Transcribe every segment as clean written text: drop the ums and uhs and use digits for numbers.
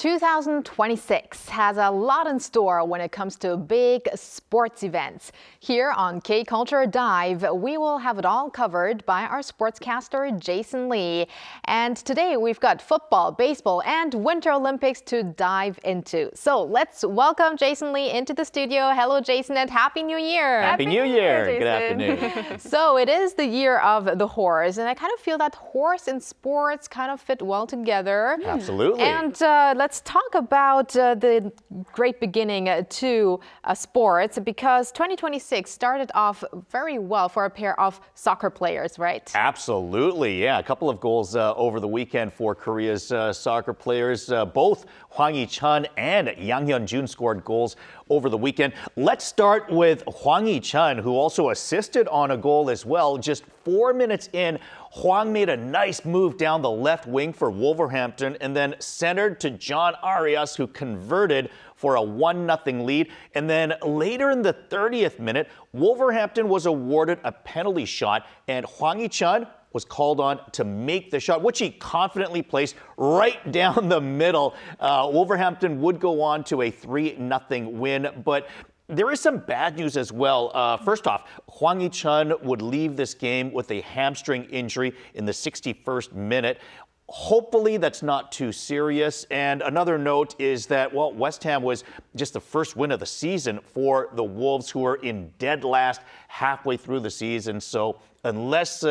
2026 has a lot in store when it comes to big sports events. Here on K-Culture Dive, we will have it all covered by our sportscaster, Jason Lee. And today we've got football, baseball, and Winter Olympics to dive into. So let's welcome Jason Lee into the studio. Hello, Jason, and Happy New Year. Happy New Year. Good afternoon. So it is the year of the horse, and I kind of feel that horse and sports kind of fit well together. Absolutely. And let's talk about the great beginning to sports, because 2026 started off very well for a pair of soccer players, right? Absolutely, yeah. A couple of goals over the weekend for Korea's soccer players. Both Hwang Hee-chun and Yang Hyun-jun scored goals over the weekend. Let's start with Hwang Hee-chun, who also assisted on a goal as well. Just 4 minutes in, Hwang made a nice move down the left wing for Wolverhampton and then centered to John Arias, who converted for a 1-0 lead. And then later in the 30th minute, Wolverhampton was awarded a penalty shot, and Hwang Hee-chun was called on to make the shot, which he confidently placed right down the middle. Wolverhampton would go on to a 3-0 win, but there is some bad news as well. First off, Hwang Hee-chun would leave this game with a hamstring injury in the 61st minute. Hopefully that's not too serious. And another note is that, well, West Ham was just the first win of the season for the Wolves, who are in dead last halfway through the season. So unless,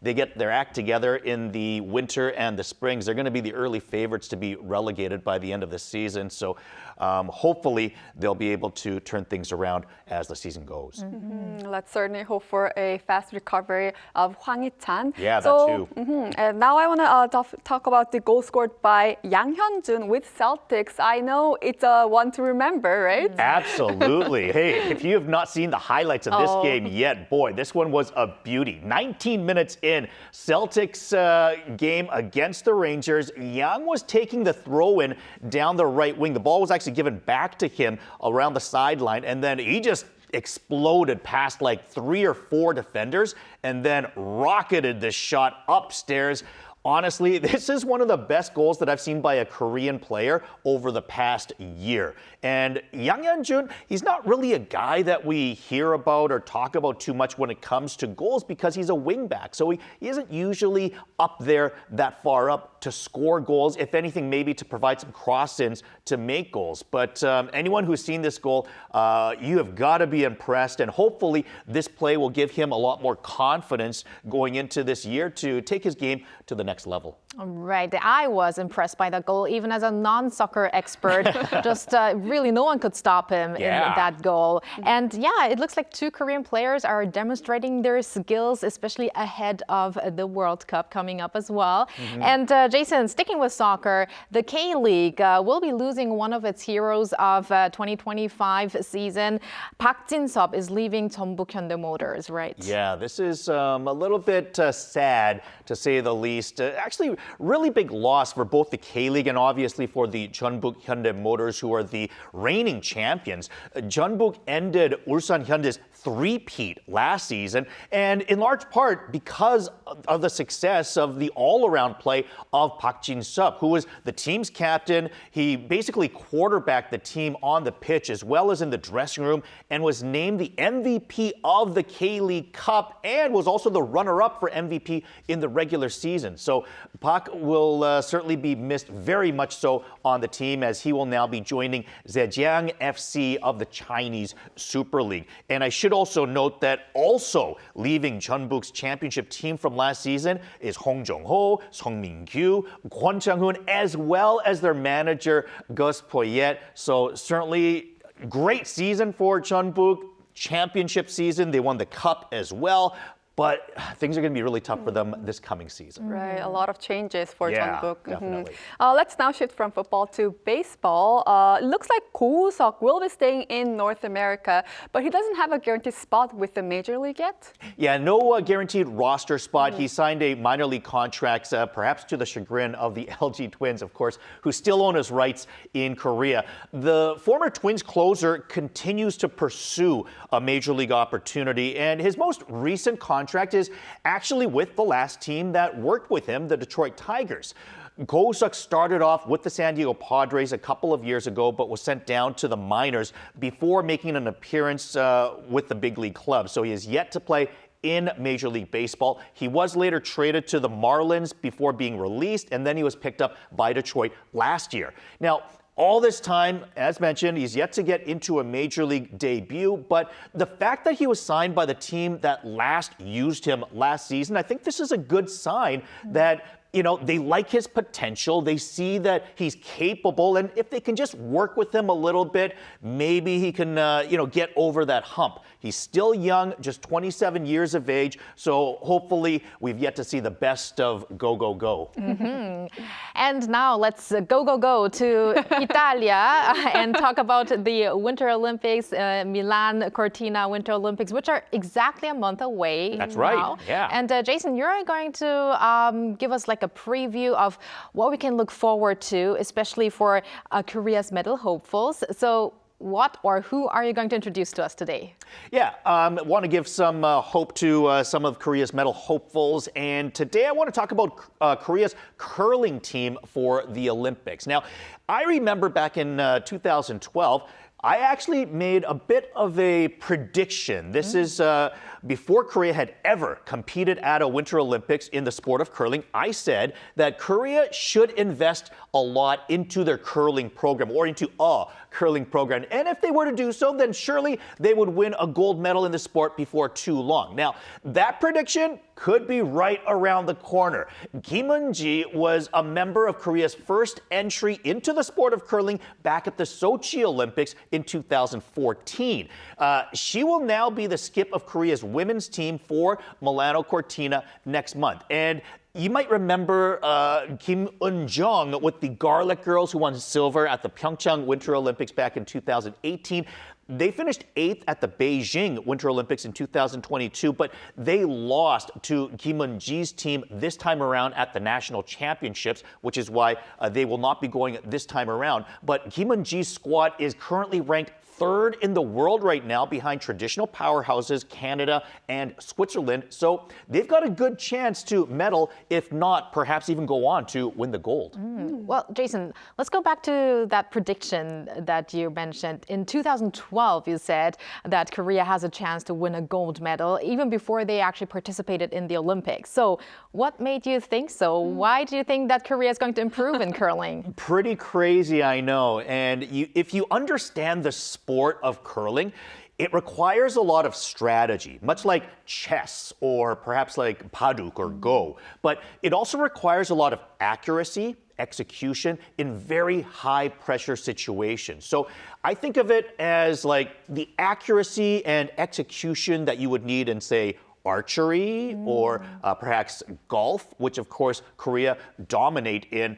they get their act together in the winter and the springs, they're going to be the early favorites to be relegated by the end of the season. So hopefully they'll be able to turn things around as the season goes. Let's certainly hope for a fast recovery of Hwang Hee-chan. Yeah, that too. And now I want to talk about the goal scored by Yang Hyun-jun with Celtics. I know it's one to remember, right? Absolutely. Hey, if you have not seen the highlights of this game yet, boy, this one was a beauty. 19 minutes in, Celtics game against the Rangers. Yang was taking the throw-in down the right wing. The ball was actually given back to him around the sideline, and then he just exploded past like 3 or 4 defenders and then rocketed this shot upstairs. Honestly, this is one of the best goals that I've seen by a Korean player over the past year. And Yang Hyun-jun, he's not really a guy that we hear about or talk about too much when it comes to goals because he's a wingback. So he isn't usually up there that far up to score goals. If anything, maybe to provide some cross-ins to make goals. But anyone who's seen this goal, you have got to be impressed. And hopefully this play will give him a lot more confidence going into this year to take his game to the next level. Right. I was impressed by that goal, even as a non-soccer expert. Just really no one could stop him in that goal. And yeah, it looks like 2 Korean players are demonstrating their skills, especially ahead of the World Cup coming up as well. And Jason, sticking with soccer, the K-League will be losing one of its heroes of 2025 season. Park Jin-sup is leaving Jeonbuk Hyundai Motors, right? Yeah, this is a little bit sad, to say the least. Actually, really big loss for both the K-League and obviously for the Jeonbuk Hyundai Motors, who are the reigning champions. Jeonbuk ended Ulsan Hyundai's three-peat last season, and in large part because of the success of the all-around play of Park Jin-sup, who was the team's captain. He basically quarterbacked the team on the pitch as well as in the dressing room and was named the MVP of the K-League Cup and was also the runner-up for MVP in the regular season. So Park will certainly be missed very much so on the team, as he will now be joining Zhejiang FC of the Chinese Super League. And I should also note that also leaving Jeonbuk's championship team from last season is Hong Jong-ho, Song Min-kyu, Kwon Chang-hoon, as well as their manager Gus Poyet. So certainly great season for Jeonbuk, championship season. They won the cup as well. But things are going to be really tough for them this coming season. Right, a lot of changes for Jeonbuk. Definitely. Let's now shift from football to baseball. It looks like Ko Woo-seok will be staying in North America, but he doesn't have a guaranteed spot with the major league yet. Yeah, no guaranteed roster spot. He signed a minor league contract, perhaps to the chagrin of the LG Twins, of course, who still own his rights in Korea. The former Twins closer continues to pursue a major league opportunity, and his most recent contract is actually with the last team that worked with him, the Detroit Tigers. Go Suk started off with the San Diego Padres a couple of years ago, but was sent down to the minors before making an appearance with the big league club. So he is yet to play in Major League Baseball. He was later traded to the Marlins before being released, and then he was picked up by Detroit last year. Now, all this time, as mentioned, he's yet to get into a Major League debut, but the fact that he was signed by the team that last used him last season, I think this is a good sign that they like his potential. They see that he's capable. And if they can just work with him a little bit, maybe he can, get over that hump. He's still young, just 27 years of age. So hopefully we've yet to see the best of Go, Go, Go. Mm-hmm. And now let's go to Italia and talk about the Winter Olympics, Milan Cortina Winter Olympics, which are exactly a month away. That's right. Now. Yeah. And Jason, you're going to give us like a preview of what we can look forward to, especially for Korea's medal hopefuls. So what or who are you going to introduce to us today? Yeah, I want to give some hope to some of Korea's medal hopefuls. And today I want to talk about Korea's curling team for the Olympics. Now, I remember back in 2012, I actually made a bit of a prediction. This is before Korea had ever competed at a Winter Olympics in the sport of curling. I said that Korea should invest a lot into their curling program or into a curling program. And if they were to do so, then surely they would win a gold medal in the sport before too long. Now, that prediction could be right around the corner. Kim Eun-ji was a member of Korea's first entry into the sport of curling back at the Sochi Olympics in 2014. She will now be the skip of Korea's women's team for Milano Cortina next month. And you might remember Kim Eun-jung with the Garlic Girls who won silver at the Pyeongchang Winter Olympics back in 2018. They finished 8th at the Beijing Winter Olympics in 2022, but they lost to Kim Eun-ji's team this time around at the national championships, which is why they will not be going this time around. But Kim Eun-ji's squad is currently ranked 3rd in the world right now behind traditional powerhouses Canada and Switzerland. So they've got a good chance to medal, if not perhaps even go on to win the gold. Well, Jason, let's go back to that prediction that you mentioned. In 2012, you said that Korea has a chance to win a gold medal even before they actually participated in the Olympics. So what made you think so? Why do you think that Korea is going to improve in curling? Pretty crazy, I know. And if you understand the sport of curling, it requires a lot of strategy, much like chess or perhaps like Paduk or Go. But it also requires a lot of accuracy, execution in very high pressure situations. So I think of it as like the accuracy and execution that you would need in, say, archery or perhaps golf, which of course Korea dominate in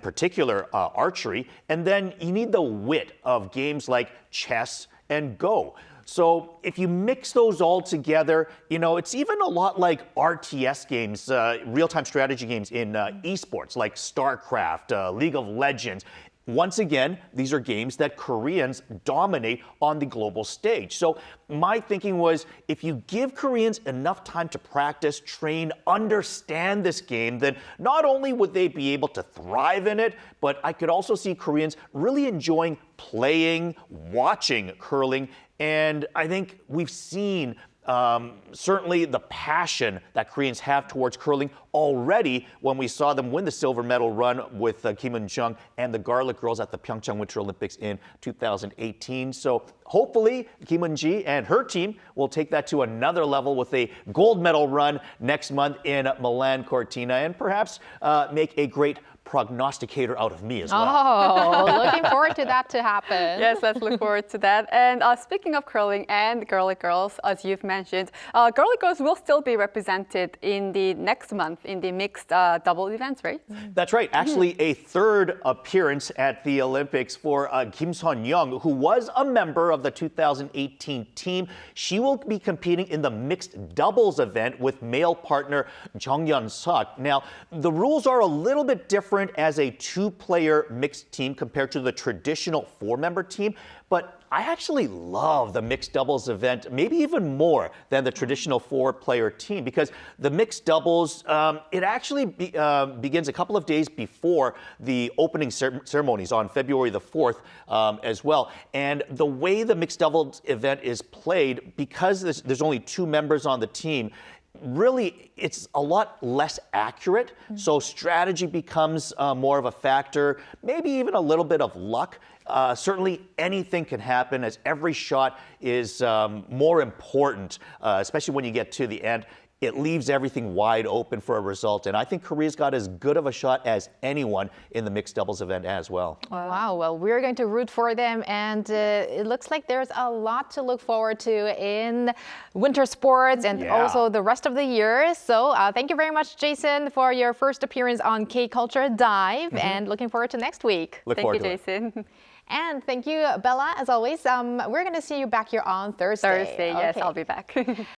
particular archery. And then you need the wit of games like chess and Go. So if you mix those all together, it's even a lot like RTS games, real-time strategy games in esports like StarCraft, League of Legends. Once again, these are games that Koreans dominate on the global stage. So my thinking was, if you give Koreans enough time to practice, train, understand this game, then not only would they be able to thrive in it, but I could also see Koreans really enjoying playing, watching curling. And I think we've seen certainly the passion that Koreans have towards curling already when we saw them win the silver medal run with Kim Eun-jung and the Garlic Girls at the Pyeongchang Winter Olympics in 2018. So hopefully Kim Eun-ji and her team will take that to another level with a gold medal run next month in Milan Cortina and perhaps make a great prognosticator out of me as well. Oh, looking forward to that to happen. Yes, let's look forward to that. And speaking of curling and Garlic Girls, as you've mentioned, Garlic Girls will still be represented in the next month in the mixed double events, right? That's right. Actually, a 3rd appearance at the Olympics for Kim Sun-young, who was a member of the 2018 team. She will be competing in the mixed doubles event with male partner Jung Yeon-suk. Now, the rules are a little bit different different as a two-player mixed team compared to the traditional four-member team, but I actually love the mixed doubles event, maybe even more than the traditional four-player team, because the mixed doubles, it actually begins a couple of days before the opening ceremonies on February the 4th as well. And the way the mixed doubles event is played, because there's only two members on the team, really, it's a lot less accurate. So strategy becomes more of a factor, maybe even a little bit of luck. Certainly anything can happen, as every shot is more important, especially when you get to the end. It leaves everything wide open for a result. And I think Korea's got as good of a shot as anyone in the mixed doubles event as well. Wow, well, we're going to root for them. And it looks like there's a lot to look forward to in winter sports and also the rest of the year. So thank you very much, Jason, for your first appearance on K-Culture Dive. And looking forward to next week. Thank you, Jason. And thank you, Bella, as always. We're going to see you back here on Thursday. Yes, I'll be back.